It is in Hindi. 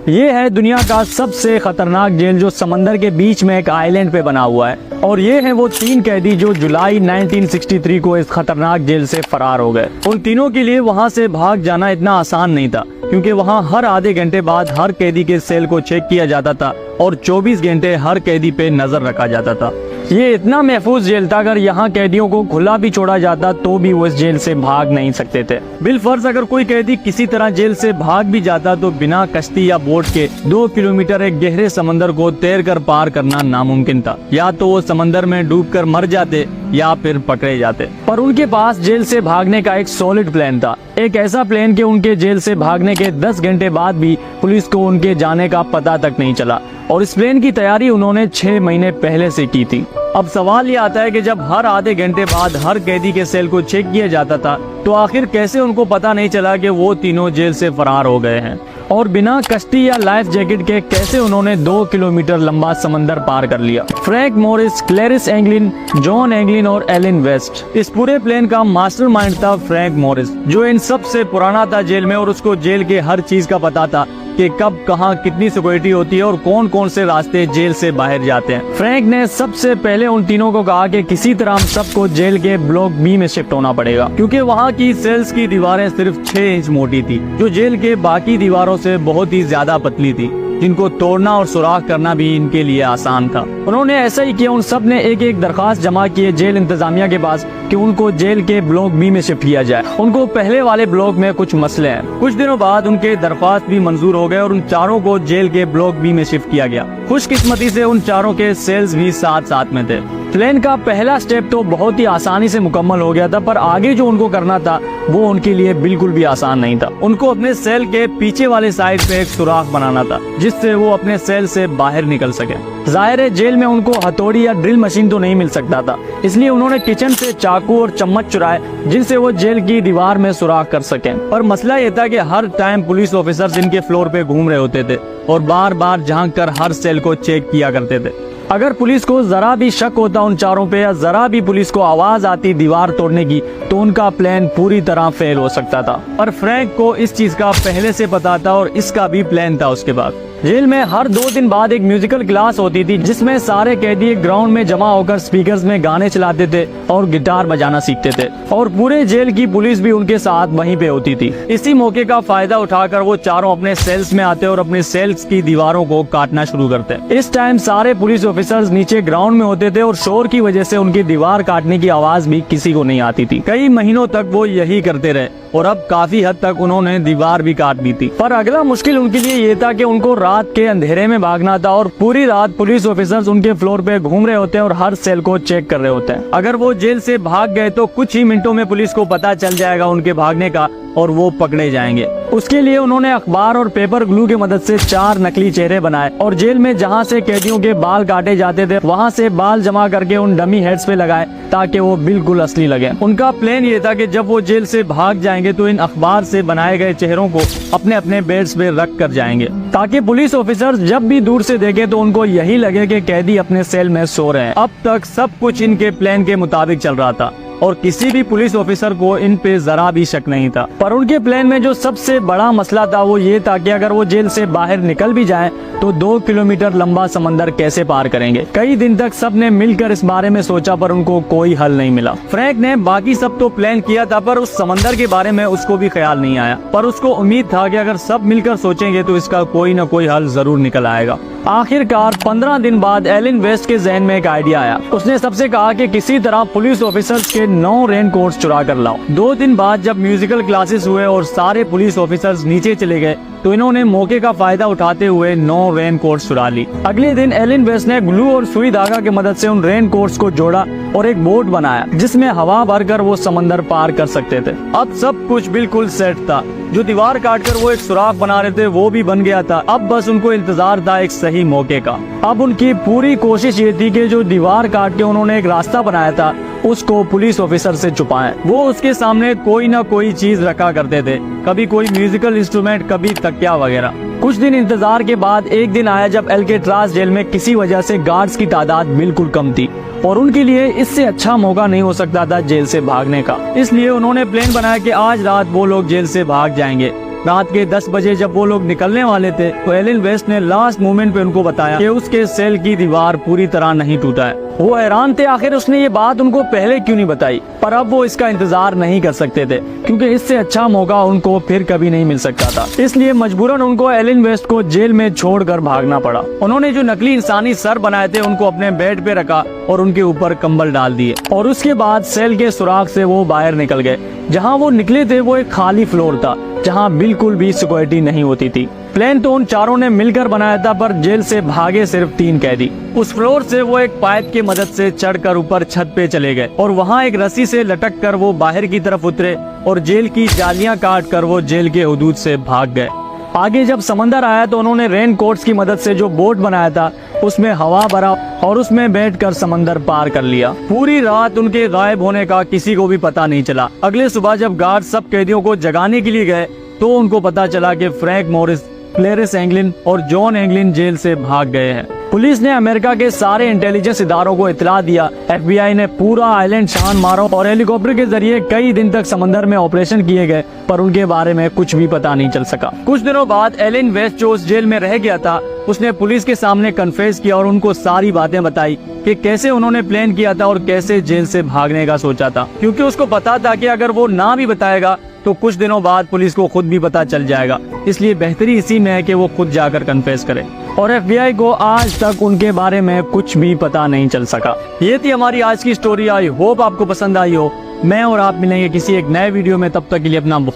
ये है दुनिया का सबसे खतरनाक जेल जो समंदर के बीच में एक आइलैंड पे बना हुआ है। और ये है वो 3 कैदी जो जुलाई 1963 को इस खतरनाक जेल से फरार हो गए। उन तीनों के लिए वहाँ से भाग जाना इतना आसान नहीं था, क्योंकि वहाँ हर आधे घंटे बाद हर कैदी के सेल को चेक किया जाता था और 24 घंटे हर कैदी पे नजर रखा जाता था। ये इतना महफूज जेल था, अगर यहाँ कैदियों को खुला भी छोड़ा जाता तो भी वो इस जेल से भाग नहीं सकते थे। बिलफर्ज अगर कोई कैदी किसी तरह जेल से भाग भी जाता तो बिना कश्ती या बोट के 2 किलोमीटर एक गहरे समंदर को तैरकर पार करना नामुमकिन था। या तो वो समंदर में डूबकर मर जाते या फिर पकड़े जाते। पर उनके पास जेल से भागने का एक सॉलिड प्लान था, एक ऐसा प्लान कि उनके जेल से भागने के 10 घंटे बाद भी पुलिस को उनके जाने का पता तक नहीं चला। और इस प्लान की तैयारी उन्होंने 6 महीने पहले से की थी। अब सवाल ये आता है कि जब हर आधे घंटे बाद हर कैदी के सेल को चेक किया जाता था तो आखिर कैसे उनको पता नहीं चला कि वो तीनों जेल से फरार हो गए हैं। और बिना कश्ती या लाइफ जैकेट के कैसे उन्होंने 2 किलोमीटर लंबा समंदर पार कर लिया। फ्रैंक मोरिस, क्लैरिस एंगलिन, जॉन एंगलिन और एलिन वेस्ट, इस पूरे प्लान का मास्टरमाइंड था फ्रैंक मोरिस, जो इन सबसे पुराना था जेल में और उसको जेल के हर चीज का पता था कि कब कहां कितनी सिक्योरिटी होती है और कौन कौन से रास्ते जेल से बाहर जाते हैं। फ्रैंक ने सबसे पहले उन तीनों को कहा कि किसी तरह हम सबको जेल के ब्लॉक बी में शिफ्ट होना पड़ेगा, क्योंकि वहां की सेल्स की दीवारें सिर्फ 6 इंच मोटी थी, जो जेल के बाकी दीवारों से बहुत ही ज्यादा पतली थी, जिनको तोड़ना और सुराख करना भी इनके लिए आसान था। उन्होंने ऐसा ही किया। उन सब ने एक एक दरखास्त जमा किए जेल इंतजामिया के पास कि उनको जेल के ब्लॉक बी में शिफ्ट किया जाए। उनको पहले वाले ब्लॉक में कुछ मसले हैं। कुछ दिनों बाद उनके दरख्वास्त भी मंजूर हो गए और उन चारों को जेल के ब्लॉक बी में शिफ्ट किया गया। खुशकिस्मती से उन चारों के सेल्स भी साथ साथ में थे। प्लान का पहला स्टेप तो बहुत ही आसानी से मुकम्मल हो गया था, पर आगे जो उनको करना था वो उनके लिए बिल्कुल भी आसान नहीं था। उनको अपने सेल के पीछे वाले साइड पे एक सुराख बनाना था जिससे वो अपने सेल से बाहर निकल सके। जाहिर है जेल में उनको हथौड़ी या ड्रिल मशीन तो नहीं मिल सकता था, इसलिए उन्होंने किचन से चाकू और चम्मच चुराए जिनसे वो जेल की दीवार में सुराख कर सके। पर मसला ये था कि हर टाइम पुलिस ऑफिसर्स इनके फ्लोर पे घूम रहे होते थे और बार बार झांक कर हर सेल को चेक किया करते थे। अगर पुलिस को जरा भी शक होता उन चारों पे या जरा भी पुलिस को आवाज आती दीवार तोड़ने की तो उनका प्लान पूरी तरह फेल हो सकता था। पर फ्रैंक को इस चीज का पहले से पता था और इसका भी प्लान था। उसके बाद जेल में हर 2 दिन बाद एक म्यूजिकल क्लास होती थी जिसमें सारे कैदी एक ग्राउंड में जमा होकर स्पीकर्स में गाने चलाते थे और गिटार बजाना सीखते थे और पूरे जेल की पुलिस भी उनके साथ वहीं पे होती थी। इसी मौके का फायदा उठाकर वो चारों अपने सेल्स में आते और अपने सेल्स की दीवारों को काटना शुरू करते। इस टाइम सारे पुलिस ऑफिसर्स नीचे ग्राउंड में होते थे और शोर की वजह से उनकी दीवार काटने की आवाज भी किसी को नहीं आती थी। कई महीनों तक वो यही करते रहे और अब काफी हद तक उन्होंने दीवार भी काट दी थी। पर अगला मुश्किल उनके लिए ये था कि उनको रात के अंधेरे में भागना था और पूरी रात पुलिस ऑफिसर्स उनके फ्लोर पे घूम रहे होते हैं और हर सेल को चेक कर रहे होते हैं। अगर वो जेल से भाग गए तो कुछ ही मिनटों में पुलिस को पता चल जाएगा उनके भागने का और वो पकड़े जाएंगे। उसके लिए उन्होंने अखबार और पेपर ग्लू की मदद से 4 नकली चेहरे बनाए और जेल में जहाँ से कैदियों के बाल काटे जाते थे वहाँ से बाल जमा करके उन डमी हेड्स पे लगाए ताकि वो बिल्कुल असली लगे। उनका प्लान ये था कि जब वो जेल से भाग जाएंगे तो इन अखबार से बनाए गए चेहरों को अपने अपने बेड्स पे रख कर जाएंगे ताकि पुलिस ऑफिसर्स जब भी दूर से देखे तो उनको यही लगे कि कैदी अपने सेल में सो रहे हैं। अब तक सब कुछ इनके प्लान के मुताबिक चल रहा था और किसी भी पुलिस ऑफिसर को इन पे जरा भी शक नहीं था। पर उनके प्लान में जो सबसे बड़ा मसला था वो ये था कि अगर वो जेल से बाहर निकल भी जाएं तो 2 किलोमीटर लंबा समंदर कैसे पार करेंगे। कई दिन तक सबने मिलकर इस बारे में सोचा पर उनको कोई हल नहीं मिला। फ्रैंक ने बाकी सब तो प्लान किया था पर उस समंदर के बारे में उसको भी ख्याल नहीं आया। पर उसको उम्मीद था कि अगर सब मिलकर सोचेंगे तो इसका कोई न कोई हल जरूर निकल आएगा। आखिरकार 15 दिन बाद एलिन वेस्ट के जहन में एक आइडिया आया। उसने सबसे कहा कि किसी तरह पुलिस ऑफिसर्स के 9 रेन कोट्स चुरा कर लाओ। 2 दिन बाद जब म्यूजिकल क्लासेस हुए और सारे पुलिस ऑफिसर्स नीचे चले गए तो इन्होंने मौके का फायदा उठाते हुए 9 रेन कोट्स चुरा ली। अगले दिन एलिन वेस्ट ने ग्लू और सुई धागा की मदद से उन रेन कोट्स को जोड़ा और एक बोट बनाया जिसमें हवा भरकर वो समंदर पार कर सकते थे। अब सब कुछ बिल्कुल सेट था। जो दीवार काटकर वो एक सुराख बना रहे थे वो भी बन गया था। अब बस उनको इंतजार था एक सही मौके का। अब उनकी पूरी कोशिश ये थी कि जो दीवार काट के उन्होंने एक रास्ता बनाया था उसको पुलिस ऑफिसर से छुपाएं। वो उसके सामने कोई ना कोई चीज रखा करते थे, कभी कोई म्यूजिकल इंस्ट्रूमेंट, कभी तकिया वगैरह। कुछ दिन इंतजार के बाद एक दिन आया जब एल्केट्राज जेल में किसी वजह से गार्ड्स की तादाद बिल्कुल कम थी और उनके लिए इससे अच्छा मौका नहीं हो सकता था जेल से भागने का। इसलिए उन्होंने प्लान बनाया कि आज रात वो लोग जेल से भाग जाएंगे रात के 10 बजे जब वो लोग निकलने वाले थे तो एलन वेस्ट ने लास्ट मोमेंट पे उनको बताया कि उसके सेल की दीवार पूरी तरह नहीं टूटा है। वो हैरान थे आखिर उसने ये बात उनको पहले क्यों नहीं बताई, पर अब वो इसका इंतजार नहीं कर सकते थे क्योंकि इससे अच्छा मौका उनको फिर कभी नहीं मिल सकता था। इसलिए मजबूरन उनको एलन वेस्ट को जेल में छोड़कर भागना पड़ा। उन्होंने जो नकली इंसानी सर बनाए थे उनको अपने बेड पे रखा और उनके ऊपर कंबल डाल दिए और उसके बाद सेल के सुराख से वो बाहर निकल गए। जहाँ वो निकले थे वो एक खाली फ्लोर था जहाँ बिल्कुल भी सिक्योरिटी नहीं होती थी। प्लान तो उन चारों ने मिलकर बनाया था पर जेल से भागे सिर्फ 3 कैदी। उस फ्लोर से वो एक पाइप की मदद से चढ़कर ऊपर छत पे चले गए और वहाँ एक रस्सी से लटक कर वो बाहर की तरफ उतरे और जेल की जालियां काट कर वो जेल के हुदूद से भाग गए। आगे जब समंदर आया तो उन्होंने रेन कोट्स की मदद से जो बोट बनाया था उसमें हवा भरा और उसमें बैठकर समंदर पार कर लिया। पूरी रात उनके गायब होने का किसी को भी पता नहीं चला। अगले सुबह जब गार्ड सब कैदियों को जगाने के लिए गए तो उनको पता चला कि फ्रैंक मॉरिस, क्लेरिस एंगलिन और जॉन एंगलिन जेल से भाग गए हैं। पुलिस ने अमेरिका के सारे इंटेलिजेंस इदारों को इतला दिया। FBI ने पूरा आइलैंड छान मारा और हेलीकॉप्टर के जरिए कई दिन तक समंदर में ऑपरेशन किए गए पर उनके बारे में कुछ भी पता नहीं चल सका। कुछ दिनों बाद एलन वेस्ट जो उस जेल में रह गया था उसने पुलिस के सामने कन्फेस किया और उनको सारी बातें बताई कि कैसे उन्होंने प्लान किया था और कैसे जेल से भागने का सोचा था, क्योंकि उसको पता था कि अगर वो ना भी बताएगा तो कुछ दिनों बाद पुलिस को खुद भी पता चल जाएगा। इसलिए बेहतरी इसी में है कि वो खुद जाकर कन्फेस करे और FBI को आज तक उनके बारे में कुछ भी पता नहीं चल सका। ये थी हमारी आज की स्टोरी। आई होप आपको पसंद आई हो। मैं और आप मिलेंगे किसी एक नए वीडियो में, तब तक के लिए अपना बहुत